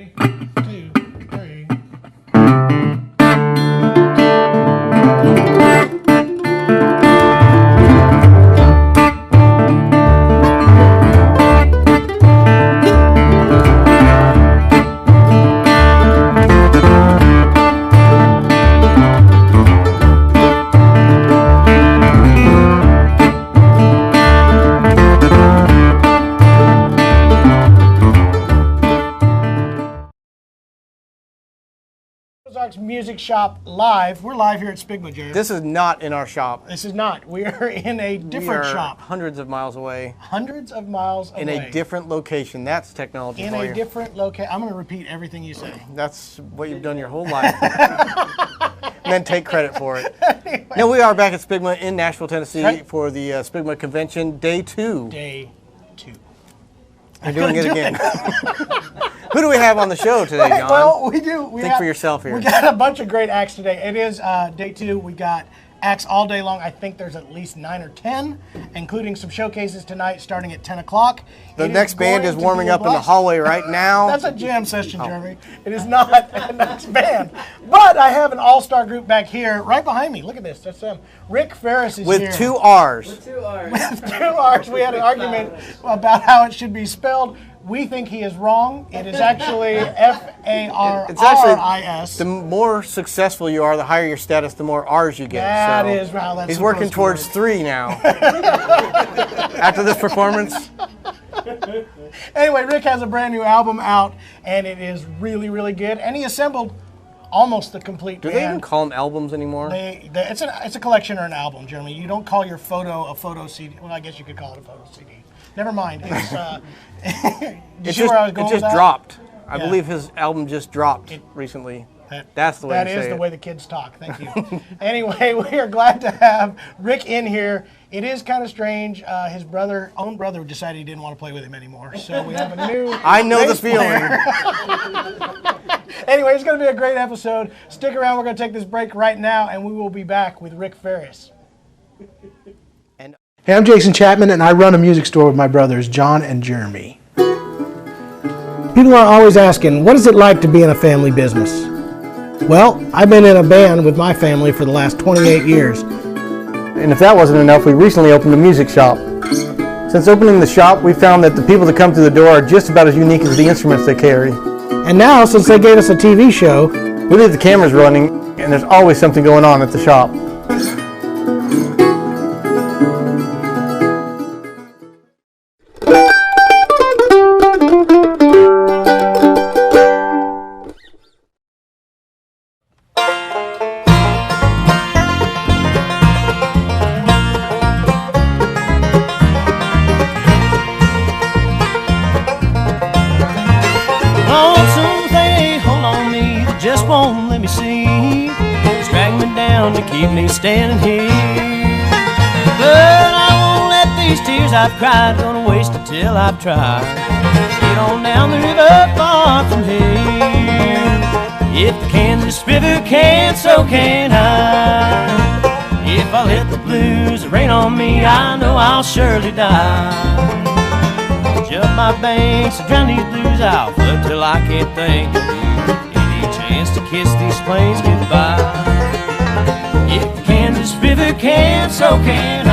Ready? 2, 3. Ozark's Music Shop live. We're live here at SPBGMA, Jerry. This is not in our shop. This is not. We are in a different shop. Hundreds of miles away. Hundreds of miles away. In a different location. That's technology in for a you. different location. I'm going to repeat everything you say. That's what you've done your whole life. And then take credit for it. Anyway. Now we are back at SPBGMA in Nashville, Tennessee for the SPBGMA convention, day 2. Day 2. You're doing it again. Who do we have on the show today, John? Well, we do. Think for yourself here. We got a bunch of great acts today. It is day 2. We got acts all day long. I think there's at least 9 or 10, including some showcases tonight starting at 10 o'clock. The next band is warming up in the hallway right now. That's a jam session, Jeremy. It is not the next band. But I have an all-star group back here right behind me. Look at this. That's them. RickFaris is with here. 2 R's. With 2 R's. With 2 R's. We had an argument about how it should be spelled. We think he is wrong. It is actually F-A-R-R-I-S. It's actually, the more successful you are, the higher your status, the more R's you get. That so is how that's he's working towards 3 now. After this performance. Anyway, Rick has a brand new album out, and it is really, really good. And he assembled almost the complete band. Do they even call them albums anymore? It's a collection or an album, Jeremy. You don't call your photo a photo CD. Well, I guess you could call it a photo CD. Never mind. It's, it just dropped. I Yeah. believe his album just dropped recently. That's the way That to is say the it. way the kids talk. Thank you. Anyway, we are glad to have Rick in here. It is kind of strange. His own brother decided he didn't want to play with him anymore. So we have a new I know the bass player. feeling. Anyway, it's going to be a great episode. Stick around. We're going to take this break right now, and we will be back with RickFaris. Hey, I'm Jason Chapman, and I run a music store with my brothers, John and Jeremy. People are always asking, what is it like to be in a family business? Well, I've been in a band with my family for the last 28 years. And if that wasn't enough, we recently opened a music shop. Since opening the shop, we found that the people that come through the door are just about as unique as the instruments they carry. And now, since they gave us a TV show, we leave the cameras running, and there's always something going on at the shop. Just won't let me see, just drag me down to keep me standing here. But I won't let these tears I've cried gonna waste until I've tried. Get on down the river far from here. If the Kansas River can, so can I. If I let the blues rain on me, I know I'll surely die. I'll jump my banks and drown these blues out, flood till I can't think of you. Chance to kiss these plains goodbye. If the Kansas River can, so can I.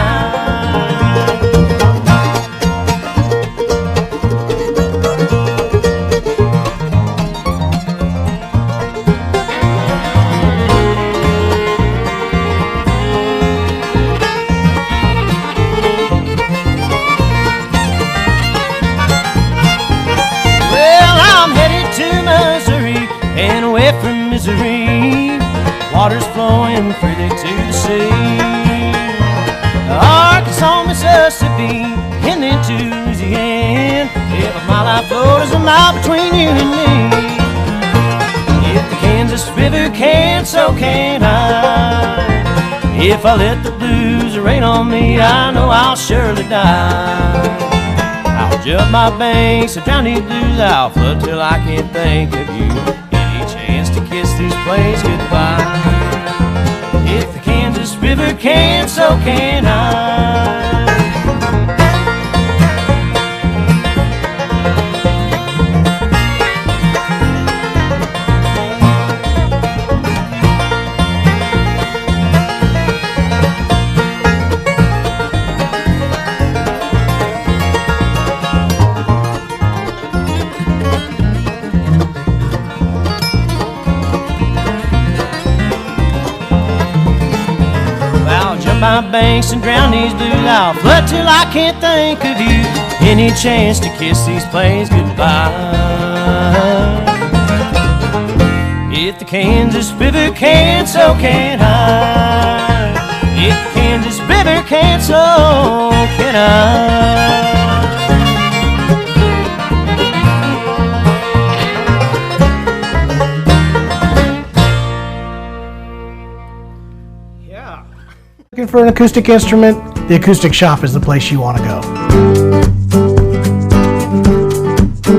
Well, I'm headed to Missouri and away from misery, water's flowing freely to the sea. Arkansas, Mississippi, and then to Louisiana. If a mile I float, there's a mile between you and me. If the Kansas River can, so can I. If I let the blues rain on me, I know I'll surely die. I'll jump my banks and drown these blues out, flood till I can't think of you. Chance to kiss these plains goodbye. If the Kansas River can, so can I. hilltop banks and drown these blues. I'll flood till I can't think of you. Any chance to kiss these plains goodbye. If the Kansas River can't, so can I. If the Kansas River can't, so can I. Looking for an acoustic instrument? The Acoustic Shop is the place you want to go.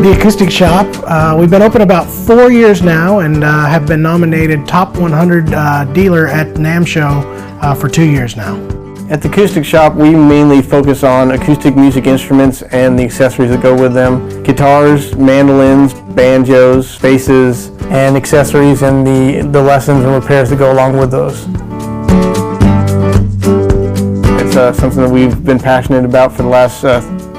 The Acoustic Shop, we've been open about 4 years now and have been nominated Top 100 Dealer at NAMM Show for 2 years now. At the Acoustic Shop, we mainly focus on acoustic music instruments and the accessories that go with them. Guitars, mandolins, banjos, basses, and accessories and the lessons and repairs that go along with those. It's something that we've been passionate about for the last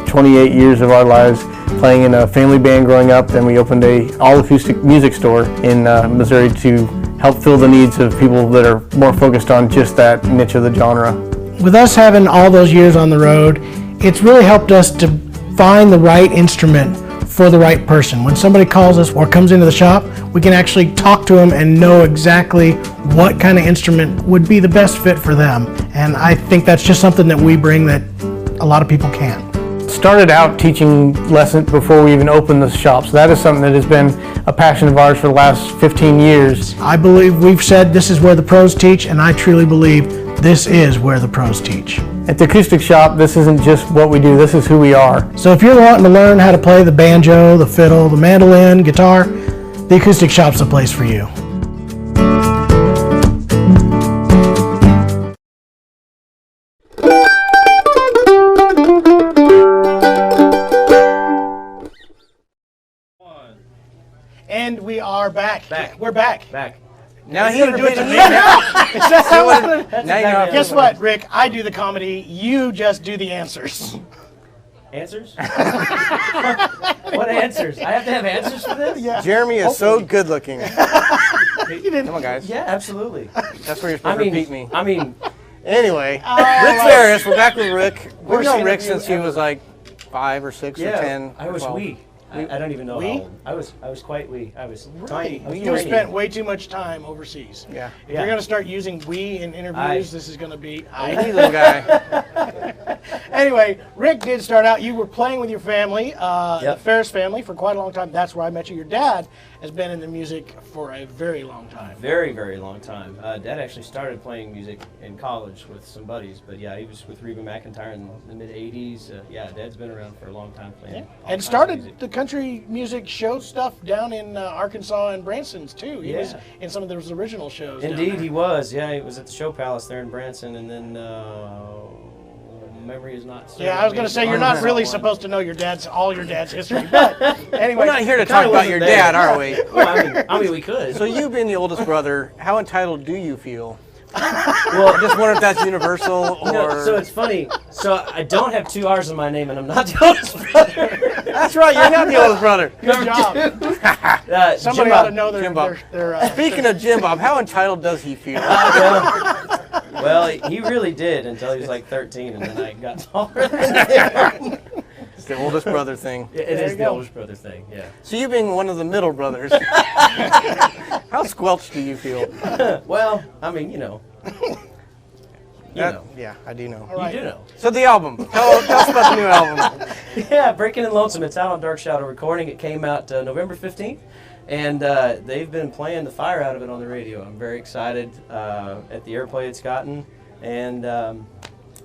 28 years of our lives, playing in a family band growing up. Then we opened a all-acoustic music store in Missouri to help fill the needs of people that are more focused on just that niche of the genre. With us having all those years on the road, it's really helped us to find the right instrument for the right person. When somebody calls us or comes into the shop, we can actually talk to them and know exactly what kind of instrument would be the best fit for them. And I think that's just something that we bring that a lot of people can't. Started out teaching lessons before we even opened the shop, so that is something that has been a passion of ours for the last 15 years. I believe we've said this is where the pros teach, and I truly believe this is where the pros teach. At the Acoustic Shop, this isn't just what we do, this is who we are. So if you're wanting to learn how to play the banjo, the fiddle, the mandolin, guitar, the Acoustic Shop's the place for you. And we are back. We're back. Now You're gonna do it to me now? Is that how it's gonna- Now you know how to Guess do what, Rick? I do the comedy. You just do the answers. Answers? What answers? I have to have answers for this? Yeah. Jeremy is so good looking. You didn't. Come on, guys. Yeah, absolutely. That's where you're supposed to repeat me. I mean, Anyway, RickFaris, we're back with Rick. We've known Rick since he was like 5 or 6 or 10. I was 12. wee. I don't even know Wee? how old. I was quite wee. I was tiny. I was You tiny. spent way too much time overseas. Yeah. If you're going to start using we in interviews, this is going to be Hey, little guy. Anyway, Rick did start out, you were playing with your family, the Yep. Faris family, for quite a long time. That's where I met you. Your dad has been in the music for a very long time. Very, very long time. Dad actually started playing music in college with some buddies, but yeah, he was with Reba McEntire in the mid-'80s. Yeah, Dad's been around for a long time playing all And kinds of started music. the country music show stuff down in Arkansas and Branson's too. He was in some of those original shows. down Indeed, there. he was. Yeah, he was at the Show Palace there in Branson, and then memory is not. Yeah, I was going to say you're not really supposed to know all your dad's history, but anyway. We're not here to talk about your dad, are we? Well, I mean, we could. So you being the oldest brother, how entitled do you feel? well, I just wonder if that's universal or... no, so it's funny. So I don't have 2 R's in my name, and I'm not the oldest brother. That's right, you're not the oldest brother. Good job. Somebody Jim ought Bob. to know Jim Bob. their Speaking of Jim Bob, how entitled does he feel? Well, he really did until he was like 13, and then I got taller than him. It's the oldest brother thing. It is the oldest brother thing, yeah. So you being one of the middle brothers, how squelched do you feel? Well, I mean, you know. Yeah, I do know. Right. You do know. So the album, tell us about the new album. Yeah, Breaking and Lonesome. It's out on Dark Shadow Recording. It came out November 15th, and they've been playing the fire out of it on the radio. I'm very excited at the airplay it's gotten, and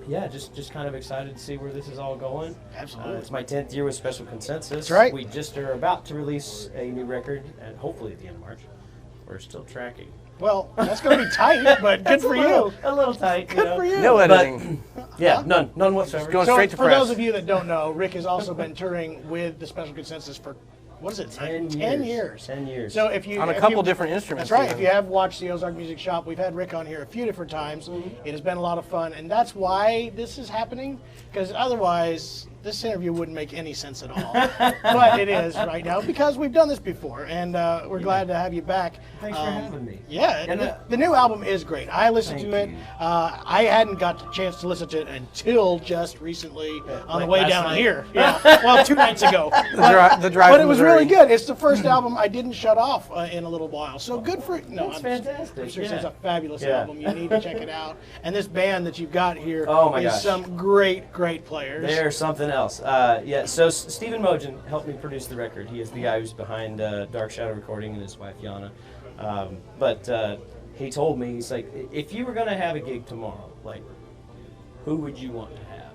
yeah, just kind of excited to see where this is all going. Absolutely. It's my 10th year with Special Consensus. That's right. We just are about to release a new record, and hopefully at the end of March. We're still tracking. Well, that's going to be tight, but good for you. A little tight, you know. for you. No editing. Yeah, none whatsoever. Going So straight to for press. those of you that don't know, Rick has also been touring with the Special Consensus for, what is it, 10 years. 10 years. So if you On a if couple you- different instruments. That's right. even. If you have watched the Ozark Music Shop, we've had Rick on here a few different times. It has been a lot of fun, and that's why this is happening. Because otherwise, this interview wouldn't make any sense at all, but it is right now because we've done this before, and we're glad to have you back. Thanks for having me. Yeah, and the new album is great. I listened to it. I hadn't got the chance to listen to it until just recently on the way down here. Yeah, well, 2 nights ago. The drive. But it was really good. It's the first album I didn't shut off in a little while. So good for no. That's fantastic. I'm sure it's a fabulous album. You need to check it out. And this band that you've got here is some great players. They're something else. So Stephen Mogen helped me produce the record. He is the guy who's behind Dark Shadow Recording and his wife Yana. But he told me, he's like, if you were going to have a gig tomorrow, like, who would you want to have?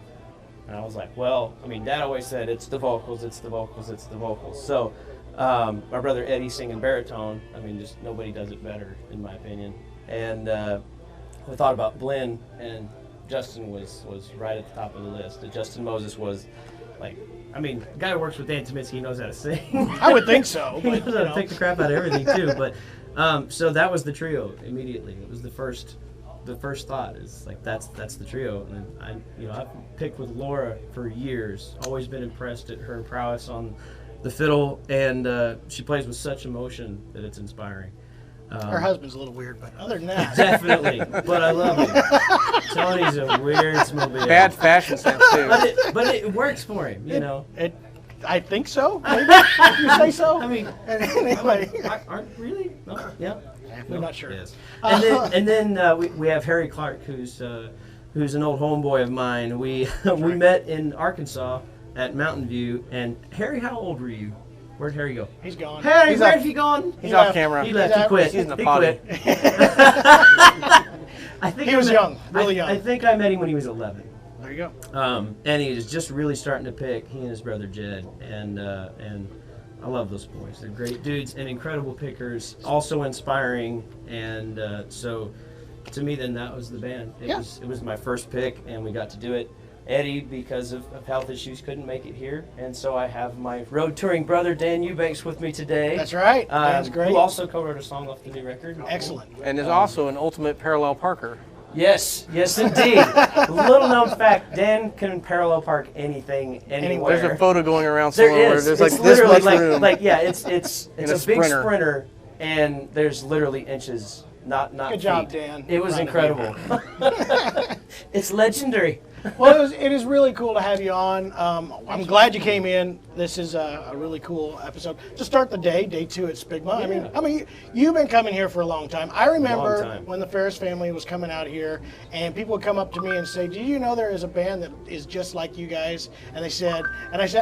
And I was like, well, I mean, Dad always said it's the vocals, it's the vocals, it's the vocals. So my brother Eddie singing baritone, I mean, just nobody does it better, in my opinion. And I thought about Blinn, and Justin was right at the top of the list. Justin Moses was like, I mean, the guy who works with Dan Tominski, he knows how to sing. I would think so. He knows how to take the crap out of everything too. But so that was the trio immediately. It was the first thought is like that's the trio. And I've picked with Laura for years. Always been impressed at her prowess on the fiddle, and she plays with such emotion that it's inspiring. Her husband's a little weird, but other than that. Definitely, but I love him. Tony's a weird snowmobile. Bad fashion sense, too. But it works for him, you know. I think so, maybe, if you say so. I mean, anyway. Aren't really? No? Yeah. We're not sure. Yes. And then we have Harry Clark, who's an old homeboy of mine. We met in Arkansas at Mountain View. And Harry, how old were you? Where'd Harry go? He's gone. Harry, where have you gone? He's off camera. He left. He quit. He's in the potty. I think he was young, really young. I think I met him when he was 11. There you go. And he was just really starting to pick. He and his brother Jed, and I love those boys. They're great dudes and incredible pickers. Also inspiring, and so to me, then that was the band. It was my first pick, and we got to do it. Eddie, because of health issues, couldn't make it here, and so I have my road touring brother Dan Eubanks with me today. That's right. Dan's great. Who also co-wrote a song off the new record. Excellent. And is also an ultimate parallel parker. Yes, indeed. Little known fact: Dan can parallel park anything, anywhere. There's a photo going around somewhere where there's it's like this much room. It's a big sprinter, and there's literally inches, not Good feet. job, Dan. It was incredible. It's legendary. Well, it is really cool to have you on. I'm glad you came in. This is a really cool episode to start the day 2 at SPBGMA. Yeah. I mean, you've been coming here for a long time. I remember when the Faris family was coming out here, and people would come up to me and say, "Do you know there is a band that is just like you guys?" And I said,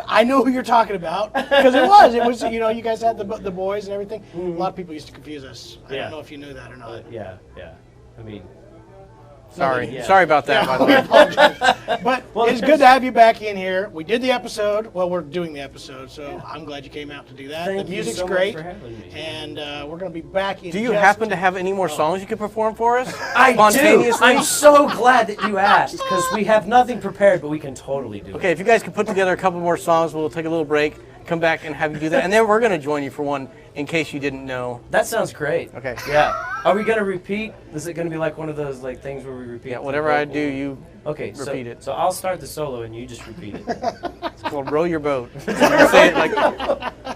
"I know who you're talking about," because it was. You guys had the boys and everything. Mm-hmm. A lot of people used to confuse us. I don't know if you knew that or not. Yeah. I mean. Sorry about that, by the way. Apologize. But it's good to have you back in here. We did the episode. Well, we're doing the episode, so I'm glad you came out to do that. Thank the music's you so great, much for having me. And we're going to be back in. Do you happen to have any more songs you could perform for us? I do. Spontaneously? I'm so glad that you asked, because we have nothing prepared, but we can totally do it. Okay, if you guys could put together a couple more songs, we'll take a little break, come back and have you do that, and then we're going to join you for one in case you didn't know. That sounds great. Okay. Yeah. Are we going to repeat? Is it going to be like one of those things where we repeat? Yeah, whatever I do, you repeat it. So I'll start the solo and you just repeat it. It's called Row Your Boat. You say it like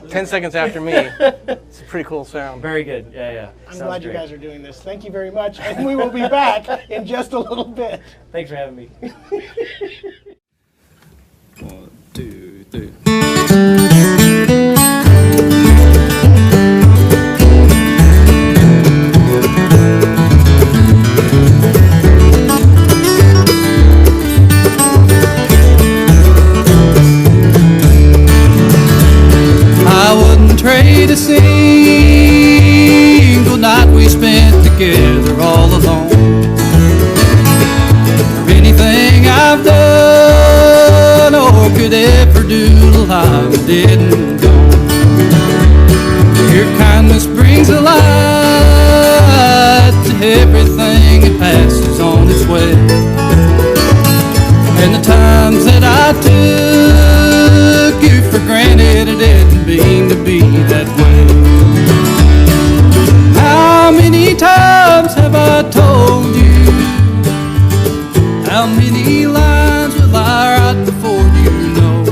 10 seconds after me. It's a pretty cool sound. Very good. Yeah. I'm glad you guys are doing this. Thank you very much. And we will be back in just a little bit. Thanks for having me. 1, 2, 3. Trade a single night we spent together all alone, for anything I've done or could ever do till I didn't go. Your kindness brings a light to everything that passes on its way, and the times that I took you for granted, I didn't mean to be that way. How many times have I told you? How many lines will I write before you know?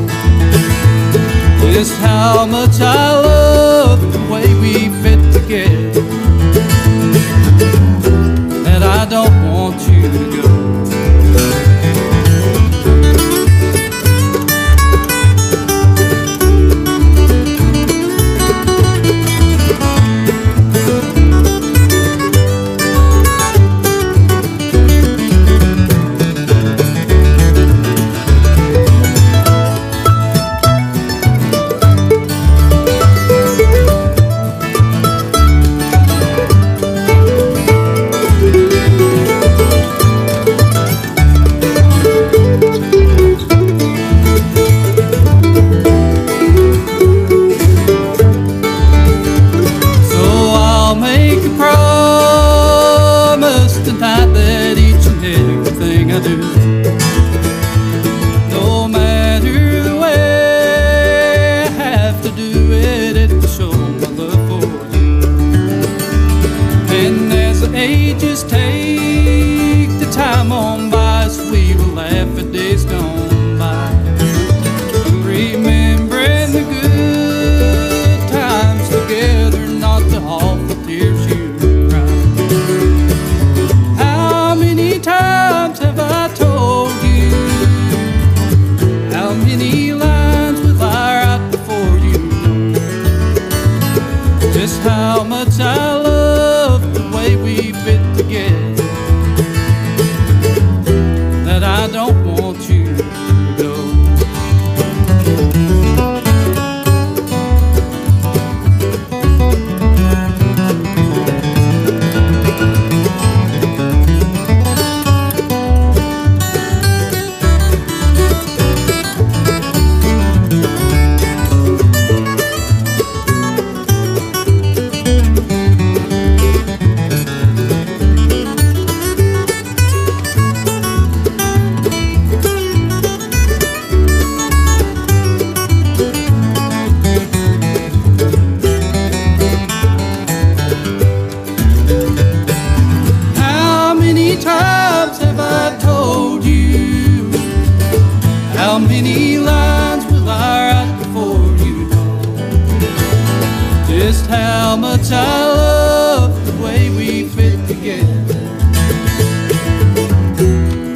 much I love the way we fit together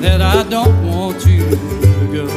that I don't want you to go.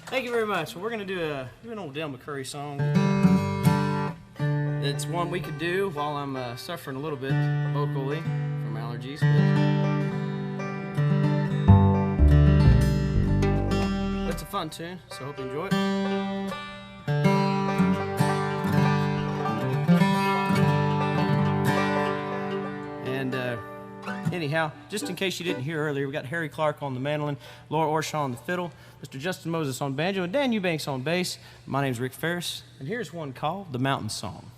Thank you very much. We're going to do an old Dale McCurry song. It's one we could do while I'm suffering a little bit vocally from allergies. But it's a fun tune, so I hope you enjoy it. And anyhow, just in case you didn't hear earlier, we got Harry Clark on the mandolin, Laura Orshaw on the fiddle, Mr. Justin Moses on banjo, and Dan Eubanks on bass. My name's RickFaris, and here's one called The Mountain Song.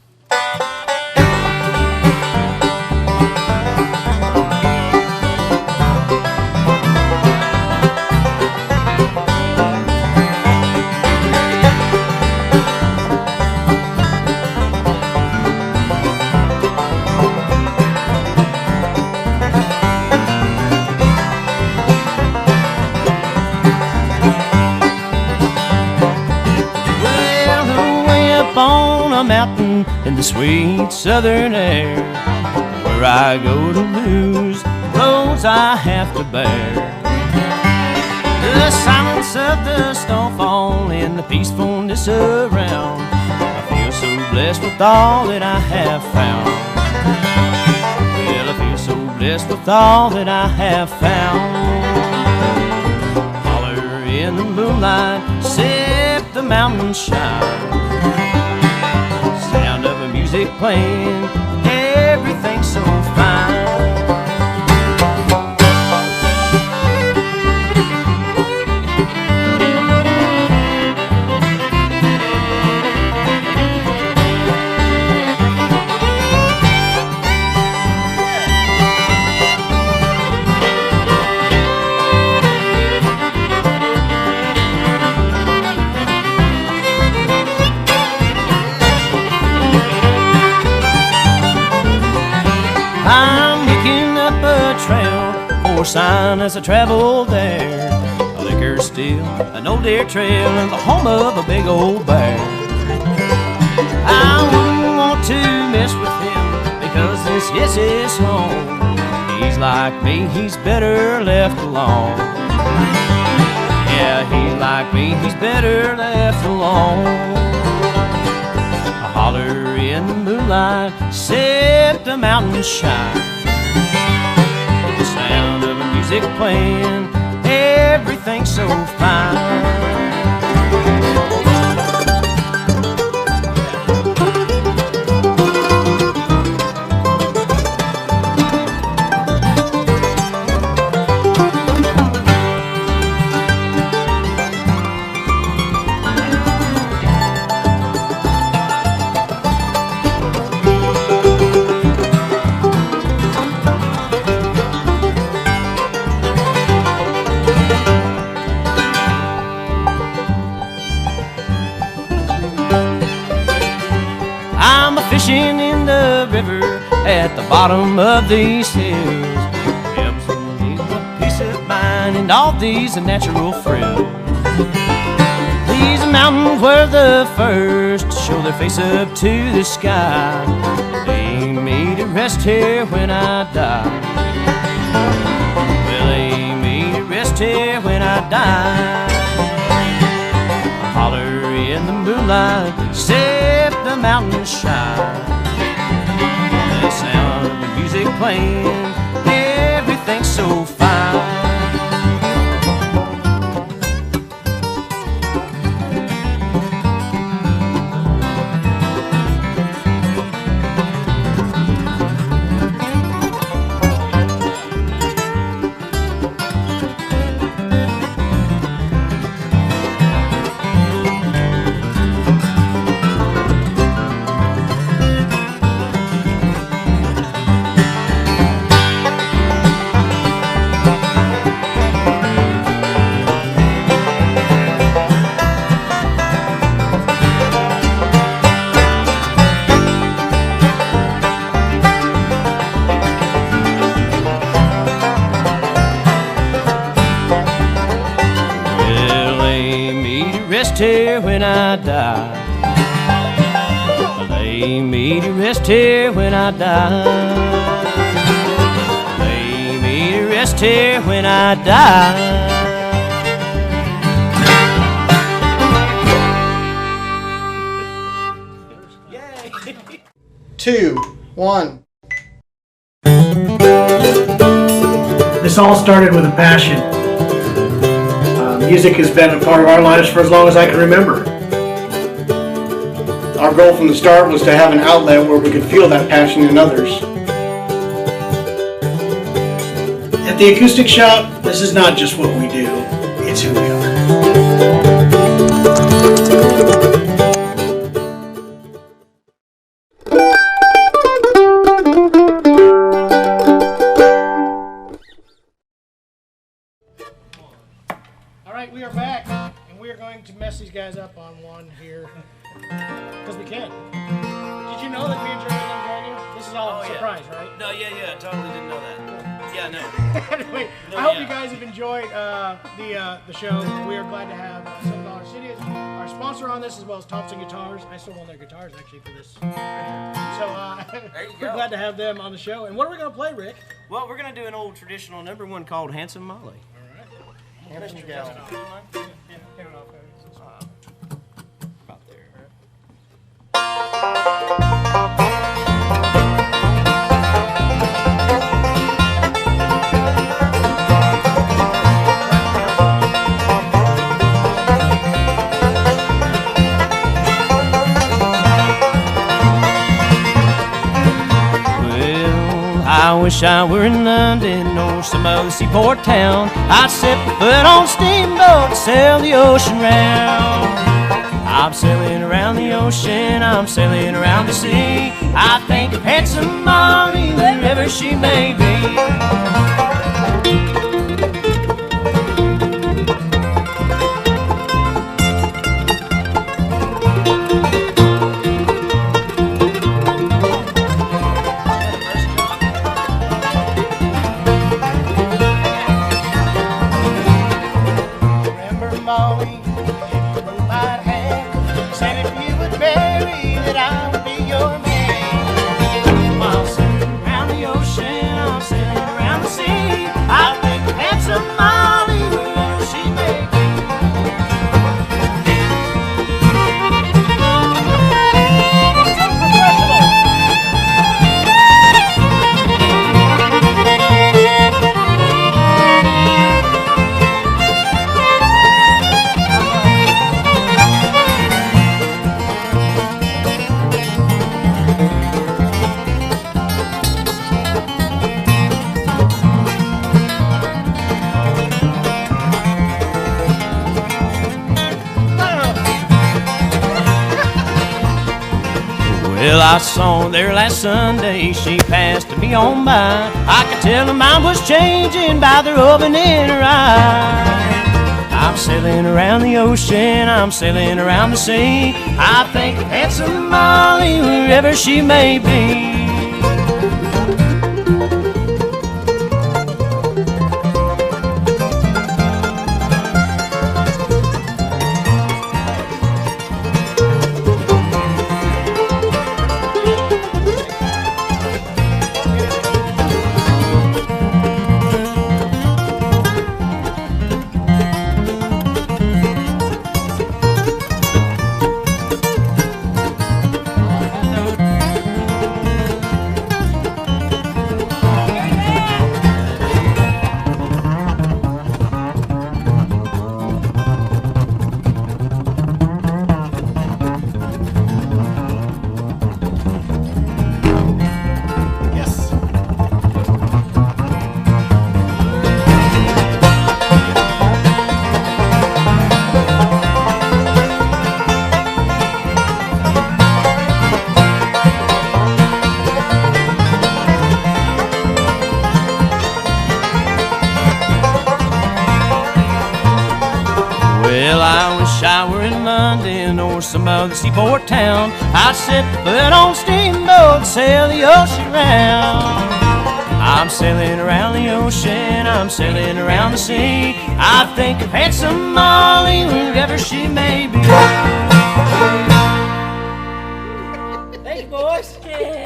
a mountain in the sweet southern air, where I go to lose the loads I have to bear. The silence of the snowfall and the peacefulness around, I feel so blessed with all that I have found. Well, I feel so blessed with all that I have found. Holler in the moonlight, sip the mountains shine. Sound of a music playing, everything's so fine. I'm picking up a trail for sign as I travel there. A liquor still, an old deer trail, and the home of a big old bear. I wouldn't want to mess with him because this is his home. He's like me, he's better left alone. Yeah, he's like me, he's better left alone. Holler in the moonlight, sip the mountains shine. The sound of the music playing, everything's so fine. Fishing in the river at the bottom of these hills, helps me a peace of mind and all these natural thrills. These mountains were the first to show their face up to the sky, lay me to rest here when I die. Well, lay me to rest here when I die. Holler in the moonlight, sip the mountains shine. The sound of the music playing, everything's so fine. Here when I die, lay me to rest here when I die, lay me to rest here when I die. 2, 1. This all started with a passion. Music has been a part of our lives for as long as I can remember. Our goal from the start was to have an outlet where we could feel that passion in others. At the Acoustic Shop, this is not just what we do, it's who we are. We are back, and we are going to mess these guys up on one here, because we can. Did you know that me and Jeremy don't join you? This is all a surprise, right? No, yeah, totally didn't know that. Yeah, no. Anyway, I hope you guys have enjoyed the show. We are glad to have some of our studios, our Our sponsor on this as well as Thompson Guitars. I sold one of their guitars actually for this. So we're glad to have them on the show. And what are we going to play, Rick? Well, we're going to do an old traditional number one called Handsome Molly. All right. Handsome Gal. About there. I wish I were in London or some other seaport town. I'd set my foot on a steamboat and sail the ocean round. I'm sailing around the ocean, I'm sailing around the sea. I think of handsome Molly wherever she may be. Well, I saw her there last Sunday, she passed me on by. I could tell her mind was changing by the roving in her eye. I'm sailing around the ocean, I'm sailing around the sea. I think of handsome Molly wherever she may be. Well, I wish I were in London or some other seaport town. I'd set the foot on a steamboat and sail the ocean round. I'm sailing around the ocean, I'm sailing around the sea. I think of handsome Molly wherever she may be. Thank you, boys. Yeah.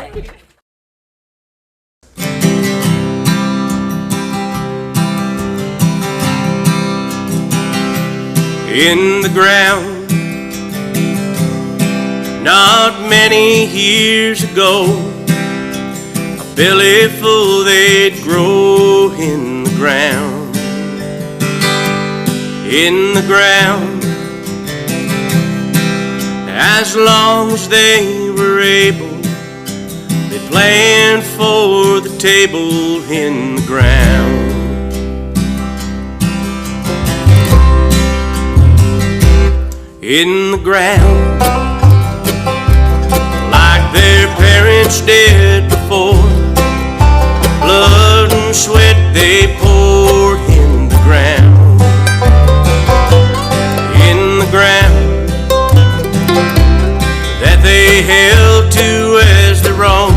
In the ground, not many years ago, a belly full they'd grow in the ground. In the ground, as long as they were able, they planned for the table in the ground. In the ground, like their parents did before, blood and sweat they poured in the ground. In the ground that they held to as their own,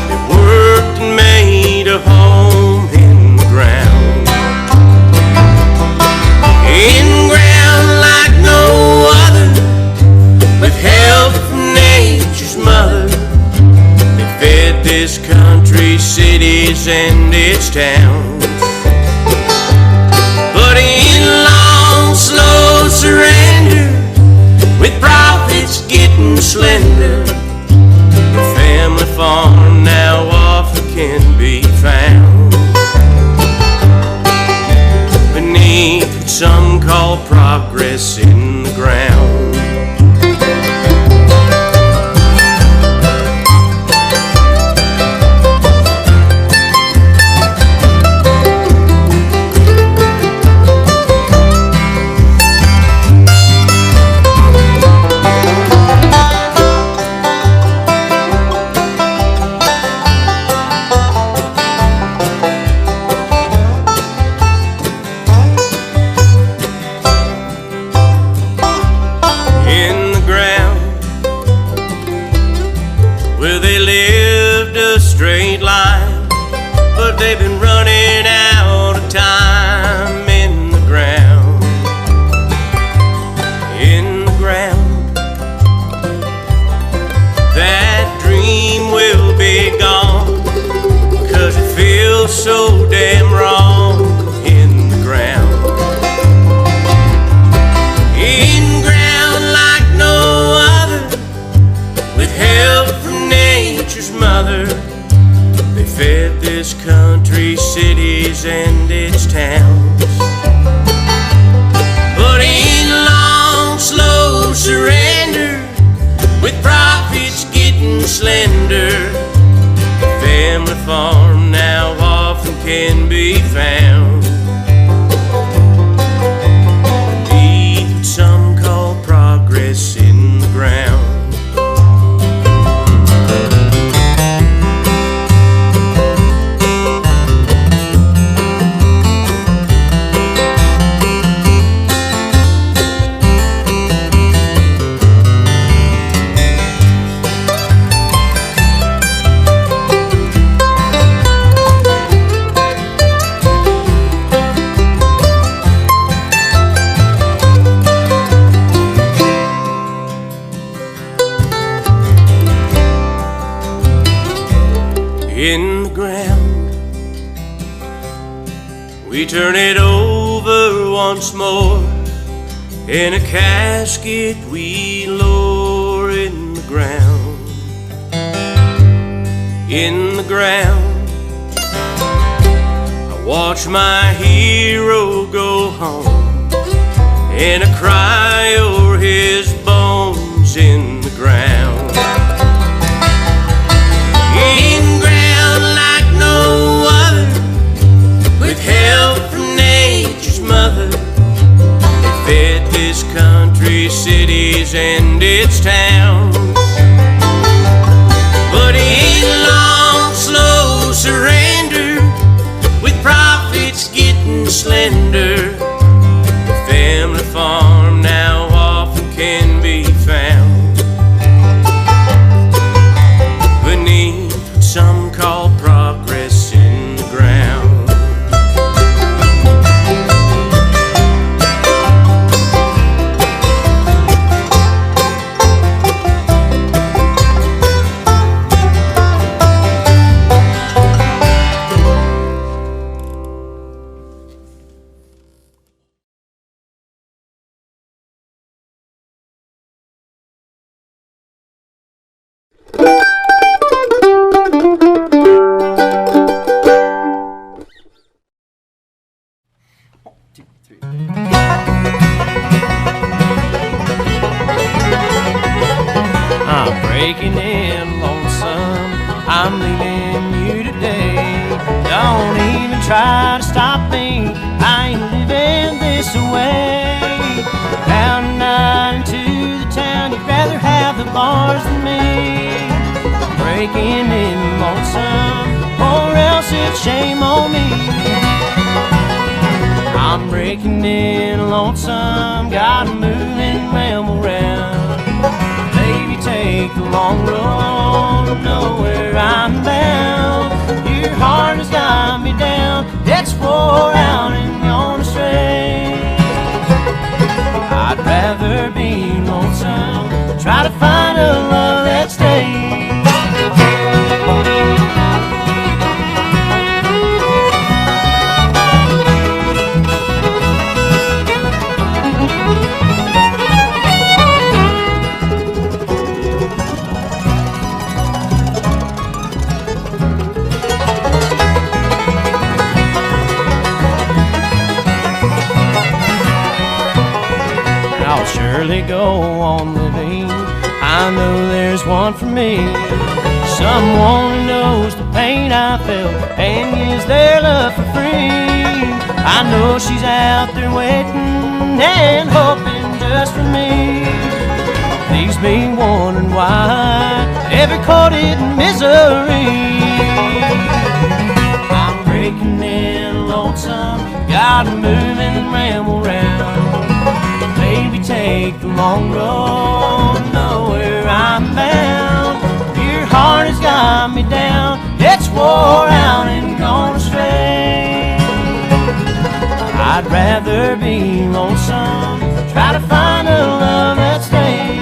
they worked and made a home in the ground. In ground like no and its towns. But in long, slow surrender, with profits getting slender, the family farm now often can be found beneath what some call progress in the ground. They've been running out of time in the ground. In the ground, that dream will be gone, 'cause it feels so damn wrong in the ground. In ground like no other, with help from nature's mother, they fed this country, cities, and its towns. But in long, slow surrender, with profits getting slender, the family farm now often can be found beneath what some call progress in the ground. In the ground, we turn it over once more. In a casket we lower in the ground. In the ground, I watch my hero go home, and I cry over his bones in the ground. In ground like no other, with help from nature's mother, they fed this country, cities, and its towns. But in long, slow surrender, with profits getting slender, the family farm now often can be found beneath what some call progress in the ground. I'm breaking in lonesome, I'm leaving you today. Don't even try to stop me, I ain't living this away. Down tonight into the town, you'd rather have the bars than me. Breaking in lonesome, or else it's shame on me. I'm breaking in lonesome, gotta move and ramble around. Baby, take the long road, know where I'm bound. Your heart has got me down, it's wore out and gone astray. I'd rather be lonesome, try to find a love that stays. go on living. I know there's one for me, someone who knows the pain I felt and gives their love for free. I know she's out there waiting and hoping just for me. Leaves me wondering why, ever caught it in misery. I'm breaking in lonesome, gotta move and ramble round. Maybe take the long road, know where I'm bound. Your heart has got me down, it's wore out and gone astray. I'd rather be lonesome, try to find a love that stays.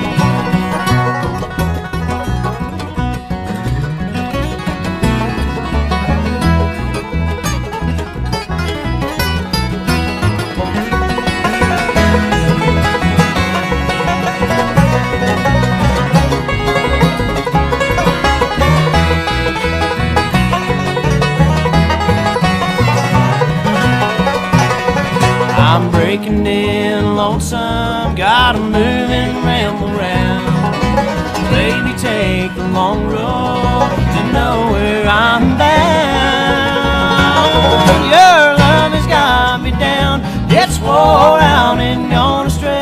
I'm breaking in lonesome, gotta move and ramble round. Maybe take the long road to know where I'm bound. Your love has got me down, it's wore out and gone astray.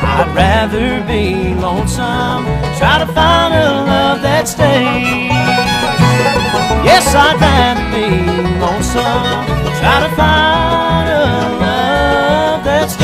I'd rather be lonesome, try to find a love that stays. Yes, I'd rather be lonesome, try to find a love that stays.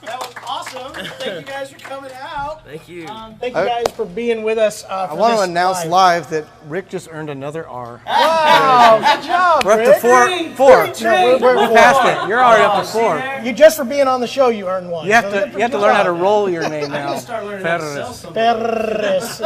That was awesome. Thank you guys for coming out. Thank you. Thank you guys for being with us. I want to announce live that Rick just earned another R. Wow, good job, We're up Rick. to four. No, we're Past it. You're already up to 4. You just for being on the show, you earned one. You have to learn how to roll your name now. Start learning how to sell something. Ferris.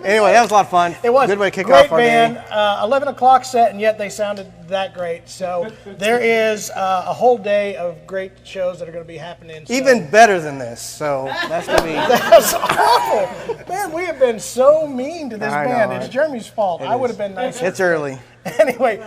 Anyway, that was a lot of fun. It was. Good way to kick Great off our band. day. 11 o'clock set, and yet they sounded that great. So there is a whole day of great shows that are going to be happening. So. Even better than this. So that's going to be... That's awful. Man, we have been so mean to this I band. know. It's Jeremy's fault. I would have been nicer. It's early. Anyway,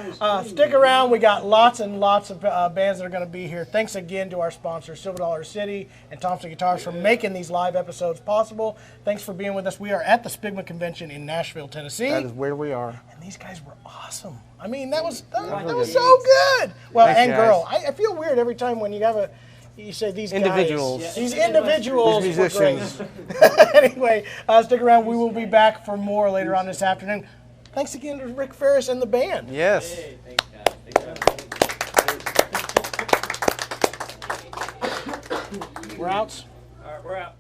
stick around. We got lots and lots of bands that are going to be here. Thanks again to our sponsors, Silver Dollar City and Thompson Guitars, for making these live episodes possible. Thanks for being with us. We are at the SPBGMA Convention in Nashville, Tennessee. That is where we are. And these guys were awesome. I mean, that was so good. Well, Thanks, and guys. girl, I feel weird every time when you have you say these Individuals. guys. These individuals. These were great. musicians. Anyway, stick around. We will be back for more later on this afternoon. Thanks again to RickFaris and the band. Yes. Hey, thanks, guys. Thanks, guys. We're out. All right, we're out.